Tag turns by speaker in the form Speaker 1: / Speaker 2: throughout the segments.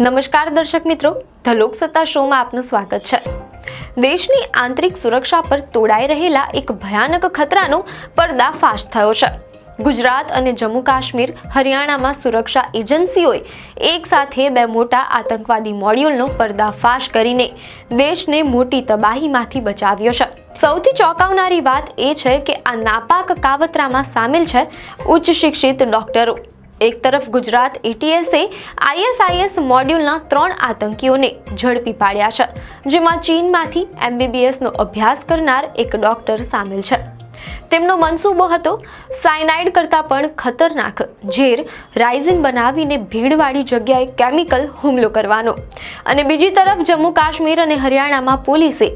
Speaker 1: નમસ્કાર દર્શક મિત્રો, ધ લોકસત્તા શોમાં આપનું સ્વાગત છે। દેશની આંતરિક સુરક્ષા પર તોડાઈ રહેલા એક ભયાનક ખતરાનો પર્દાફાશ થયો છે। ગુજરાત અને જમ્મુ કાશ્મીર, હરિયાણામાં સુરક્ષા એજન્સીઓએ એક સાથે બે મોટા આતંકવાદી મોડ્યુલનો પર્દાફાશ કરીને દેશને મોટી તબાહીમાંથી બચાવ્યો છે। સૌથી ચોંકાવનારી વાત એ છે કે આ નાપાક કાવતરામાં સામેલ છે ઉચ્ચ શિક્ષિત ડોક્ટરો। એક તરફ ગુજરાત એટીએસે ISIS મોડ્યુલના 3 આતંકીઓને ઝડપી પાડ્યા છે, જેમાં ચીનમાંથી MBBSનો અભ્યાસ કરનાર એક ડોક્ટર સામેલ છે। તેમનો મનસૂબો હતો સાયનાઇડ કરતાં પણ ખતરનાક ઝેર રાઇઝિન બનાવીને ભીડવાળી જગ્યાએ કેમિકલ હુમલો કરવાનો। અને બીજી તરફ જમ્મુ કાશ્મીર અને હરિયાણામાં પોલીસે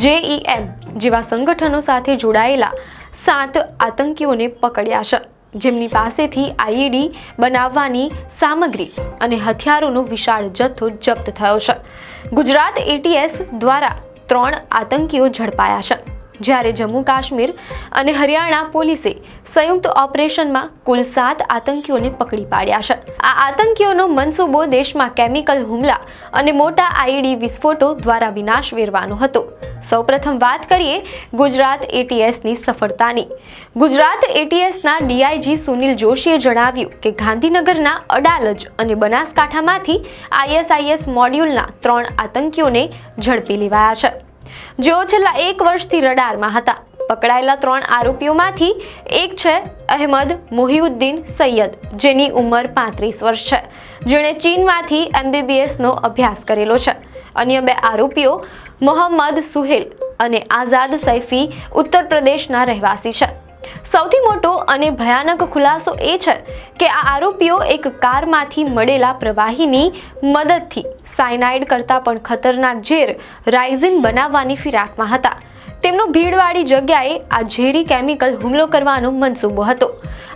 Speaker 1: JEM જેવા સંગઠનો સાથે જોડાયેલા 7 આતંકીઓને પકડ્યા છે, જેમની પાસેથી IED બનાવવાની સામગ્રી અને હથિયારોનો વિશાળ જથ્થો જપ્ત થયો છે। ગુજરાત ATS દ્વારા 3 આતંકીઓ ઝડપાયા છે, જ્યારે જમ્મુ કાશ્મીર અને હરિયાણા પોલીસે સંયુક્ત ઓપરેશનમાં કુલ 7 આતંકીઓને પકડી પાડ્યા છે। આ આતંકીઓનો મનસૂબો દેશમાં કેમિકલ હુમલા અને મોટા IED વિસ્ફોટો દ્વારા વિનાશ વેરવાનો હતો। સૌપ્રથમ વાત કરીએ ગુજરાત ATSની સફળતાની। ગુજરાત ATSના DIG સુનિલ જોશીએ જણાવ્યું કે ગાંધીનગરના અડાલજ અને બનાસકાંઠામાંથી ISIS મોડ્યુલના 3 આતંકીઓને ઝડપી લેવાયા છે, જેઓ છેલ્લા 1 વર્ષથી રડારમાં હતા। પકડાયેલા 3 આરોપીઓમાંથી એક છે અહેમદ મોહિઉદ્દીન સૈયદ, જેની ઉંમર 35 વર્ષ છે, જેણે ચીનમાંથી MBBSનો અભ્યાસ કરેલો છે। અન્ય 2 આરોપીઓ મોહમ્મદ સુહેલ અને આઝાદ સૈફી ઉત્તર પ્રદેશના રહેવાસી છે। સૌથી મોટો અને ભયાનક ખુલાસો એ છે કે આ આરોપીઓ એક કારમાંથી મળેલા પ્રવાહીની મદદથી સાયનાઇડ કરતાં પણ ખતરનાક ઝેર રાઇઝિન બનાવવાની ફિરાકમાં હતા। તેમનો ભીડવાળી જગ્યાએ આ ઝેરી કેમિકલ હુમલો કરવાનો મનસૂબો હતો।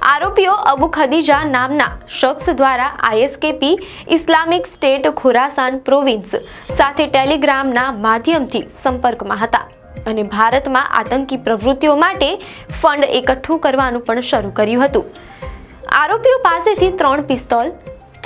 Speaker 1: આરોપીઓ અબુ ખદીજા નામના શખ્સ દ્વારા ISKP ઇસ્લામિક સ્ટેટ ખોરાસાન પ્રોવિન્સ સાથે ટેલિગ્રામના માધ્યમથી સંપર્કમાં હતા અને ભારતમાં આતંકી પ્રવૃત્તિઓ માટે ફંડ એકઠું કરવાનું પણ શરૂ કર્યું હતું। આરોપીઓ પાસેથી 3 પિસ્તોલ,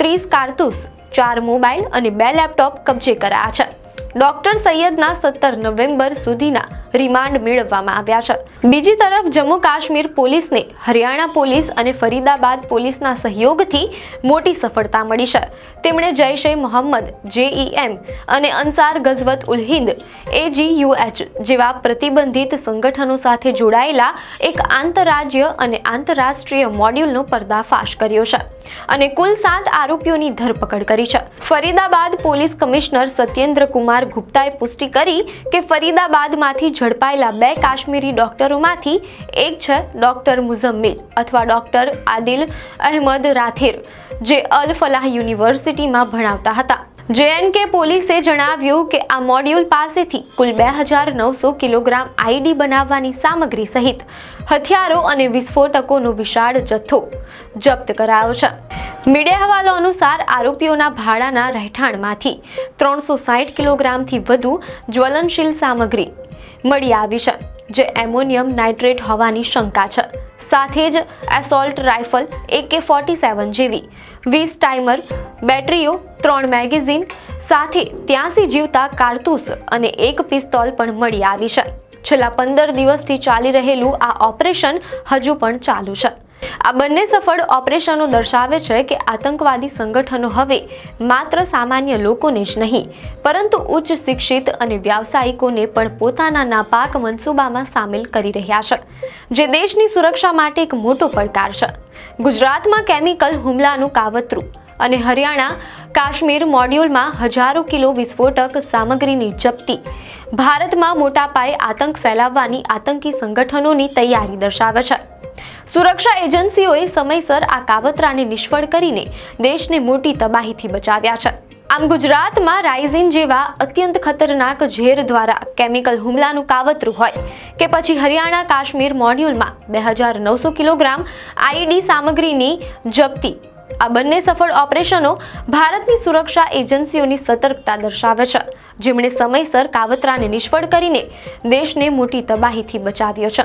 Speaker 1: 30 કારતૂસ, 4 મોબાઈલ અને 2 લેપટોપ કબજે કરાયા છે। ડોક્ટર સૈયદના 17 નવેમ્બર સુધીના રિમાન્ડ મેળવવામાં આવ્યા છે। બીજી તરફ જમ્મુ કાશ્મીર પોલીસને હરિયાણા પોલીસ અને ફરીદાબાદ પોલીસના સહયોગથી મોટી સફળતા મળી છે। તેમણે જૈશ-એ મોહમ્મદ, JEM અને અંસાર ગઝવત ઉલ હિન્દ AGUH જેવા પ્રતિબંધિત સંગઠનો સાથે જોડાયેલા એક આંતરરાજ્ય અને આંતરરાષ્ટ્રીય મોડ્યુલનો પર્દાફાશ કર્યો છે અને કુલ 7 આરોપીઓની ધરપકડ કરી છે। ફરીદાબાદ પોલીસ કમિશનર સત્યેન્દ્ર કુમાર ગુપ્તાએ પુષ્ટિ કરી કે ફરીદાબાદમાંથી ઝડપાયેલા 2 કાશ્મીરી ડોક્ટરોમાંથી એક છે ડોક્ટર મુઝમ્મિલ અથવા ડોક્ટર આદિલ અહેમદ રાથેર, જે અલ ફલાહ યુનિવર્સિટીમાં ભણાવતા હતા। JNK પોલીસે જણાવ્યું કે આ મોડ્યુલ પાસેથી કુલ 2900 કિલોગ્રામ IED બનાવવાની સામગ્રી સહિત હથિયારો અને વિસ્ફોટકોનો વિશાળ જથ્થો જપ્ત કરાયો છે। મીડિયા હવાલો અનુસાર આરોપીઓના ભાડાના રહેઠાણમાંથી 360 કિલોગ્રામથી વધુ જ્વલનશીલ સામગ્રી મળી આવી છે, જે એમોનિયમ નાઇટ્રેટ હોવાની શંકા છે। સાથે જ એસોલ્ટ રાઇફલ AK-47 જેવી 20 ટાઈમર, બેટરીઓ, 3 મેગેઝીન સાથે 83 જીવતા કારતૂસ અને 1 પિસ્તોલ પણ મળી આવી છે। છેલ્લા 15 દિવસથી ચાલી રહેલું આ ઓપરેશન હજુ પણ ચાલુ છે। આ બંને સફળ ઓપરેશનો દર્શાવે છે કે આતંકવાદી સંગઠનો હવે માત્ર સામાન્ય લોકોને જ નહીં, પરંતુ ઉચ્ચ શિક્ષિત અને વ્યાવસાયિકોને પણ પોતાના નાપાક મનસૂબામાં સામેલ કરી રહ્યા છે, જે દેશની સુરક્ષા માટે એક મોટો પડકાર છે। ગુજરાતમાં કેમિકલ હુમલાનું કાવતરું અને હરિયાણા કાશ્મીર મોડ્યુલમાં હજારો કિલો વિસ્ફોટક સામગ્રીની જપ્તી ભારતમાં મોટા પાયે આતંક ફેલાવવાની આતંકી સંગઠનોની તૈયારી દર્શાવે છે। સુરક્ષા એજન્સીઓએ સમયસર આ કાવતરાને નિષ્ફળ કરીને દેશને મોટી તબાહીથી બચાવ્યા છે। આમ ગુજરાતમાં રાઇઝિન જેવા અત્યંત ખતરનાક ઝેર દ્વારા કેમિકલ હુમલાનું કાવતરું હોય કે પછી હરિયાણા કાશ્મીર મોડ્યુલમાં 2900 કિલોગ્રામ IED સામગ્રીની જપ્તી, આ બંને સફળ ઓપરેશનો ભારતની સુરક્ષા એજન્સીઓની સતર્કતા દર્શાવે છે, જેમણે સમયસર કાવતરાને નિષ્ફળ કરીને દેશને મોટી તબાહીથી બચાવ્યો છે.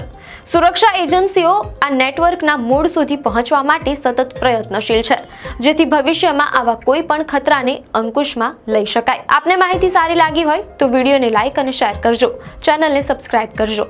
Speaker 1: સુરક્ષા એજન્સીઓ આ નેટવર્કના મૂળ સુધી પહોંચવા માટે સતત પ્રયત્નશીલ છે, જેથી ભવિષ્યમાં આવા કોઈ પણ ખતરાને અંકુશમાં લઈ શકાય. આપને માહિતી સારી લાગી હોય તો વિડીયોને લાઈક અને શેર કરજો, ચેનલને સબસ્ક્રાઇબ કરજો.